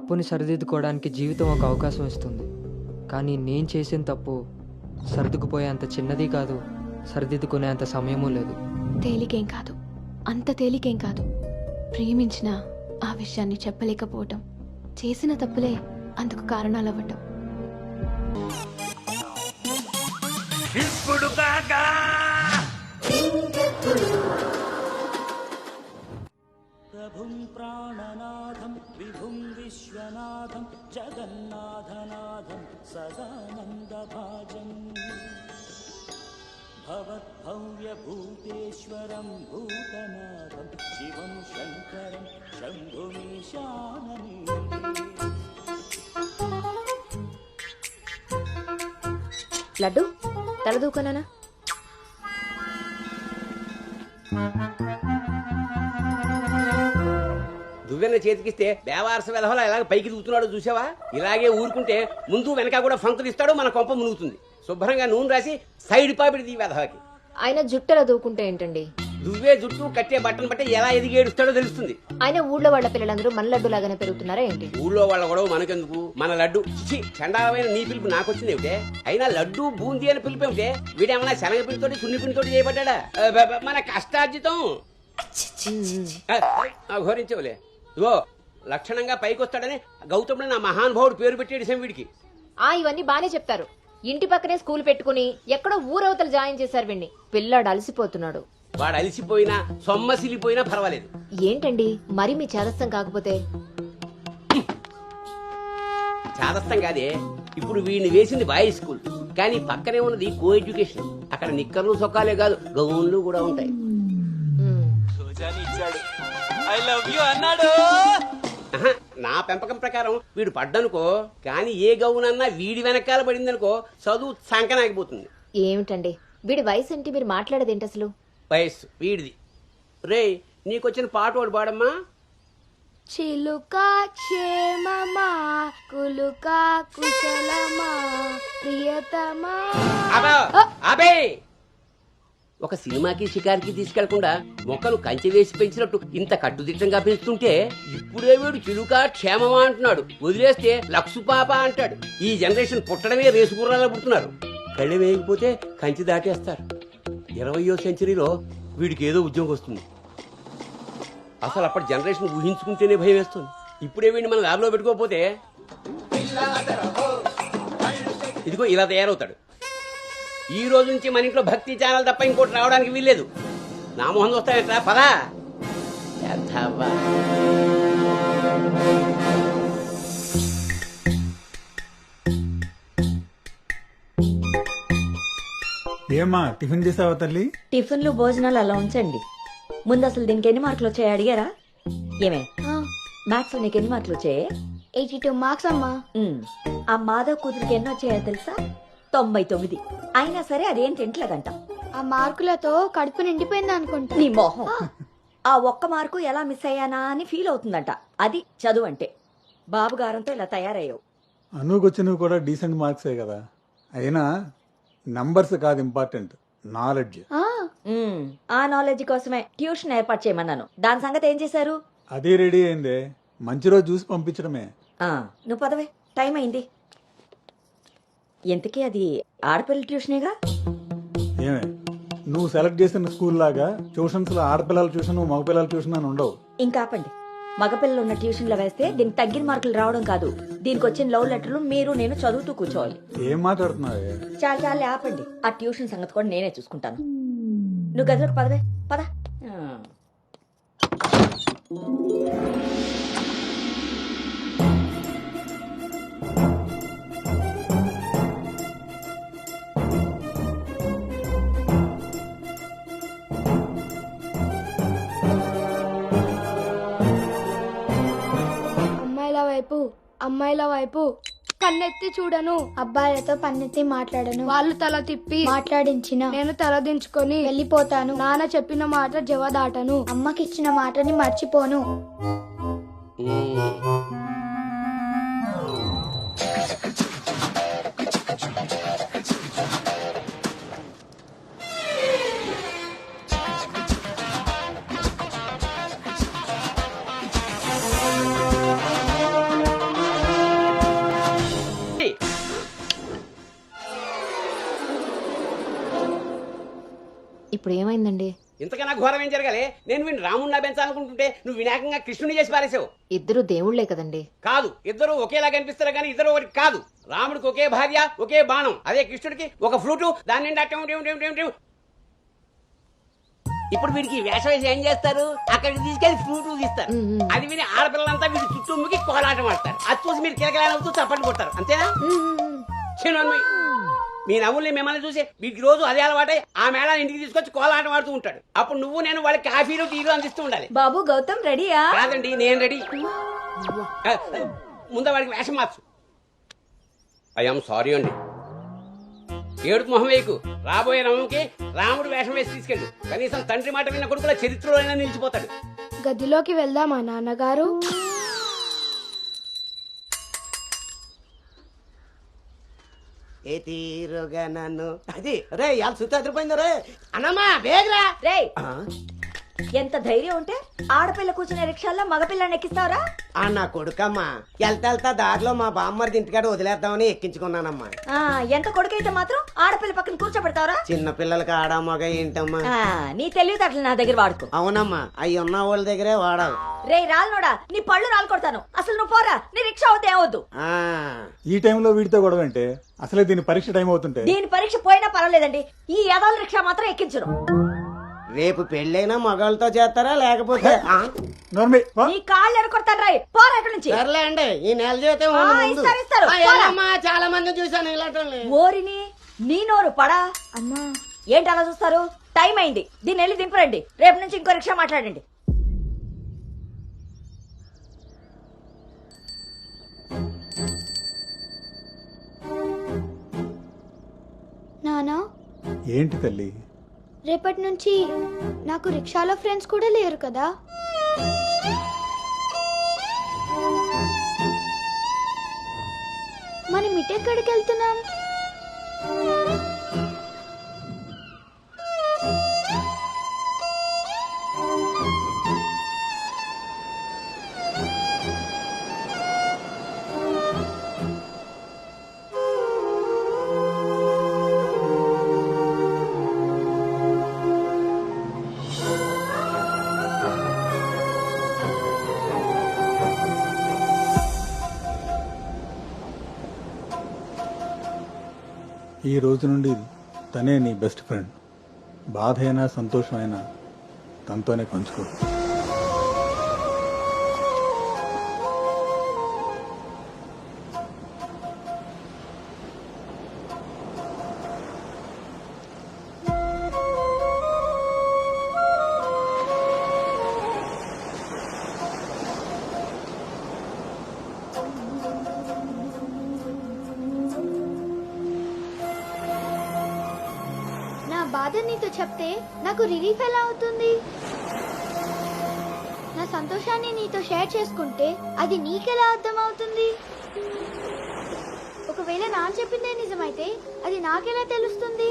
తప్పుని సరిదిద్దుకోవడానికి జీవితం ఒక అవకాశం ఇస్తుంది. కానీ నేను చేసిన తప్పు సర్దుకుపోయే అంత చిన్నది కాదు, సరిదిద్దుకునే అంత సమయమూ లేదు. తేలికేం కాదు, అంత తేలికేం కాదు. ప్రేమించిన ఆ విషయాన్ని చెప్పలేకపోవటం, చేసిన తప్పులే అందుకు కారణాలు అవ్వటం. ఇప్పుడు కాగా ప్రభుం ప్రాణనాథం విభుం విశ్వనాథం జగన్నాథనాథం సదానందభాజం భవద్భవ్యభూతేశ్వరం భూతనాథం శివం శంకరం శంభుమీశానని. లడ్డు తలదూకనా? దువ్వెన్న చేతికిస్తే దేవారస వెధవలా ఎలాగ పైకి దూకుతున్నాడో చూసావా? ఇలాగే ఊరుకుంటే ముందు వెనక కూడా ఫంకులు ఇస్తాడు, మన కొంప మునుగుతుంది. శుభ్రంగా నూనె రాసి సైడ్ పాపిడి వెధవకి. ఆయన జుట్టలా దూకుంటే ఏంటండి? దువ్వే జుట్టు కట్టే బట్టను బట్టి ఎలా ఎదిగి ఏడుస్తాడో తెలుస్తుంది. ఆయన ఊళ్ళో వాళ్ళ పిల్లలందరూ మన లడ్డు లాగానే పెరుగుతున్నారా ఏంటి? ఊళ్ళో వాళ్ళ గొడవ మనకెందుకు? మన లడ్డు చండాలమైన నీ పిలుపు నాకొచ్చింది ఏమిటే? అయినా లడ్డు బూందీ అని పిలుపు ఏమిటే? వీడేమన్నా శనగ పిండితోటి సున్ని పిండితోటి చేయబడ్డా? మన కష్టార్జితం ఘోరించవులే. ఇగో లక్షణంగా పైకొస్తాడని గౌతముడు నా మహానుభావుడు పేరు పెట్టాడు వీడికి. ఇవన్నీ బానే చెప్తారు. ఇంటి పక్కనే స్కూల్ పెట్టుకుని ఎక్కడో ఊరవతలు జాయిన్ చేశారు వీడిని. పిల్లాడు అలసిపోతున్నాడు. వాడు అలిసిపోయినా సొమ్మసిలిపోయినా పర్వాలేదు. ఏంటండి మరి మీ చేదస్తం కాకపోతే? చాదస్తం కాదే, ఇప్పుడు వీడిని వేసింది బాయ్స్ స్కూల్, కానీ పక్కనే ఉన్నది కో ఎడ్యుకేషన్. అక్కడ నిక్కర్లు సొక్కాలే కాదు, గౌన్లు కూడా ఉంటాయి. ఐ లవ్ యు అన్నాడు. నా పెంపకం ప్రకారం వీడు పడ్డనుకో, కానీ ఏ గౌనన్నా వీడి వెనకాల పడిందనుకో చదువు సంకనాగిపోతుంది. ఏమిటండి వీడి వయసు ఏంటి? మీరు మాట్లాడేదేంటి అసలు? వయస్సు వీడిది. రే నీకొచ్చిన పాట ఒకటి పాడమ్మా. చిలుక క్షేమమా కులుక కుశలమా ప్రియతమా. అబే ఒక సినిమాకి షికారికి తీసుకెళ్లకుండా మొక్కలు కంచె వేసి పెంచినట్టు ఇంత కట్టుదిట్టంగా పెంచుతుంటే ఇప్పుడే వీడు చిలుక క్షేమమా అంటున్నాడు. వదిలేస్తే లక్సు పాప అంటాడు. ఈ జనరేషన్ పుట్టడమే రేసుగుర్రాలా పుడుతున్నారు. కళ్ళె వేయకపోతే కంచె దాటేస్తారు. 20వ సెంచరీలో వీడికి ఏదో ఉద్యోగం వస్తుంది. అసలు అప్పటి జనరేషన్ ఊహించుకుంటేనే భయం వేస్తుంది. ఇప్పుడే వీడిని మన దారిలో పెట్టుకోకపోతే ఇదిగో ఇలా తయారవుతాడు. ఈ రోజు నుంచి మన ఇంట్లో భక్తి ఛానల్ తప్ప ఇంకోటి రావడానికి వీల్లేదు. నా మొహం వస్తాయంట పదా. ఏమా టిఫిన్ చేసావా తల్లి? టిఫిన్లు భోజనాలు అలా ఉంచండి. ముందు అసలు దీనికి ఎన్ని మార్కులు వచ్చాయి అడిగారా? ఏమే మ్యాథ్స్ నీకు ఎన్ని మార్కులు వచ్చాయి? 82 మార్క్స్ అమ్మా. ఆ మాధవ్ కూతురికి ఎన్ని వచ్చాయో తెలుసా? 99. అయినా సరే అదేం తింటలేదంట. ఆ మార్కులతో కడుపు నిండిపోయింది అనుకుంటా. నీ మొహం. ఆ ఒక్క మార్కు ఎలా మిస్ అయ్యానా అని ఫీల్ అవుతుందంట. అది చదువు అంటే. బాబు గారంతో ఇలా తయారయ్యావు. అనుకొచ్చినవి కూడా డీసెంట్ మార్క్సే కదా. అయినా నంబర్స్ కాదు ఇంపార్టెంట్, నాలెడ్జ్. ఆ నాలెడ్జ్ కోసమే ట్యూషన్ ఏర్పాటు చేయమన్నాను. దాని సంగతి ఏం చేశారు? అది రెడీ అయిందే, మంచి రోజు చూసి పంపించడమే. నువ్వు పదవే, టైం అయింది. ఎంతకీ అది ఆడపిల్లల ట్యూషనేగా? ఏమే నువ్వు సెలెక్ట్ చేసిన స్కూల్ లాగా ట్యూషన్స్ లో ఆడపిల్లల ట్యూషన్ మగపిల్లల ట్యూషన్ అని ఉండవు. ఇంకా ఆపండి. మగపిల్లలు ఉన్న ట్యూషన్లో వేస్తే దీనికి తగ్గిన మార్కులు రావడం కాదు, దీనికి వచ్చిన లవ్ లెటర్లు మీరు నేను చదువుతూ కూర్చోవాలి. ఏం మాట్లాడుతున్నావే? చాలా ఆపండి. ఆ ట్యూషన్ సంగతి కూడా నేనే చూసుకుంటాను. నువ్వు గదిలోకి పదవే, పద. అమ్మాయిల వైపు కన్నెత్తి చూడను, అబ్బాయిలతో పన్నెత్తి మాట్లాడను, వాళ్ళు తల తిప్పి మాట్లాడించిన నేను తల దించుకొని వెళ్ళిపోతాను, నాన్న చెప్పిన మాట జవదాటను, అమ్మకిచ్చిన మాటని మర్చిపోను. ఇప్పుడు ఏమైందండి? ఇంతకన్నా ఘోరం ఏం జరగాలి? నేను వీడిని రాముడిలా పెంచాలనుకుంటుంటే నువ్వు వినాయకంగా కృష్ణుని చేసి పారేసావు. ఇద్దరు దేవుళ్లే కదండి. కాదు, ఇద్దరు ఒకేలా కనిపిస్తారు కానీ ఇద్దరు ఒకటి కాదు. రాముడికి ఒకే భార్య, ఒకే బాణం. అదే కృష్ణుడికి ఒక ఫ్లూటు, దాని నిండా టిం టిం టిం టిం టిం. ఇప్పుడు వీడికి వేషం వేసి ఏం చేస్తారు? అక్కడికి తీసుకెళ్లి ఫ్లూటు తీస్తారు. అది విని ఆడపిల్లలంతా వీడి చుట్టూ ముగి కోలాటం ఆడతారు. అది చూసి మీరు కిలకలాడుతూ చప్పట్లు కొడతారు. అంతేనా? చిన్నమ్మాయి, మీ నవ్వుల్ని మిమ్మల్ని చూసి వీడికి రోజు అదే అలవాటై ఆ మేళాన్ని ఇంటికి తీసుకొచ్చి కోలాటం ఆడుతూ ఉంటాడు. అప్పుడు నువ్వు నేను వాళ్ళకి కాఫీలు టీలు అందిస్తూ ఉండాలి. బాబు గౌతమ్ రెడీయా? కాదండి, నేను రెడీ. ముందు వాడికి వేషం మార్చు. ఐఎమ్ సారీ అండి. ఏడుపు మొహం వేయకు. రాబోయే రమంకి రాముడు వేషం వేసి తీసుకెళ్ళు. కనీసం తండ్రి మాట విన్న కొడుకుల చరిత్రలోనైనా నిలిచిపోతాడు. గదిలోకి వెళ్దామా నాన్నగారు? ఏ తీరుగా నన్ను అది రే ఇవాళ సుత్తి అదిరిపోయింది రే అన్నమ్మా వేగరా. రేయ్, ఎంత ధైర్యం ఉంటే ఆడపిల్ల కూర్చునే రిక్షాల్లో మగపిల్లని ఎక్కిస్తావరా? నా కొడుకమ్మా వెళ్తా దారిలో మా బామ్మర్ది ఇంటికాడ వదిలేద్దామని ఎక్కించుకున్నానమ్మా. ఎంత కొడుకైతే మాత్రం ఆడపిల్ల పక్కన కూర్చోబెడతావరా? చిన్న పిల్లలకి ఆడా మగ ఏంటమ్మా? నీ తెలివితేటలు నా దగ్గర వాడుకో. అవునమ్మా, అవి ఉన్న వాళ్ళ దగ్గరే వాడాలి. రే రాల్నోడా, నీ పళ్ళు రాలు కొడతాను. అసలు నువ్వు పోరా, నీ రిక్షా అవుతే ఏవద్దు. ఈ టైంలో వీడితో గొడవ అంటే అసలే దీని పరీక్ష టైం అవుతుంటే. దీని పరీక్ష పోయినా పర్వాలేదండి, ఈ యదాల రిక్షా మాత్రం ఎక్కించరు. రేపు పెళ్ళైనా మగాళ్ళతో చేస్తారా లేకపోతే నీ కాళ్ళు ఎరకొడతాను రాయ్, పోరా అక్కడి నుంచి. సర్లే అండి, ఈ నెల జీతం ఉంది ముందు. ఇస్తారు, ఇస్తారు. చాలా మంది చూసాను ఇలాంటి. ఓరిని నీ నోరు పడా. అమ్మా ఏంటి అలా చూస్తారు? టైం అయింది, దీన్ని వెళ్ళి దింపరండి. రేపు నుంచి ఇంకో రిక్షా మాట్లాడండి. నానా, ఏంటి తల్లి? రేపటి నుంచి నాకు రిక్షాలో ఫ్రెండ్స్ కూడా లేరు కదా? మనం ఇటెక్కడికి వెళ్తున్నాం? ఈ రోజు నుండి తనే నీ బెస్ట్ ఫ్రెండ్. బాధ అయినా సంతోషమైనా తనతోనే పంచుకో. బాధ నీతో చెప్తే నాకు రిలీఫ్ ఎలా అవుతుంది? నా సంతోషాన్ని నీతో షేర్ చేసుకుంటే అది నీకెలా అర్థమవుతుంది? ఒకవేళ నాన్న చెప్పిందే నిజమైతే అది నాకెలా తెలుస్తుంది?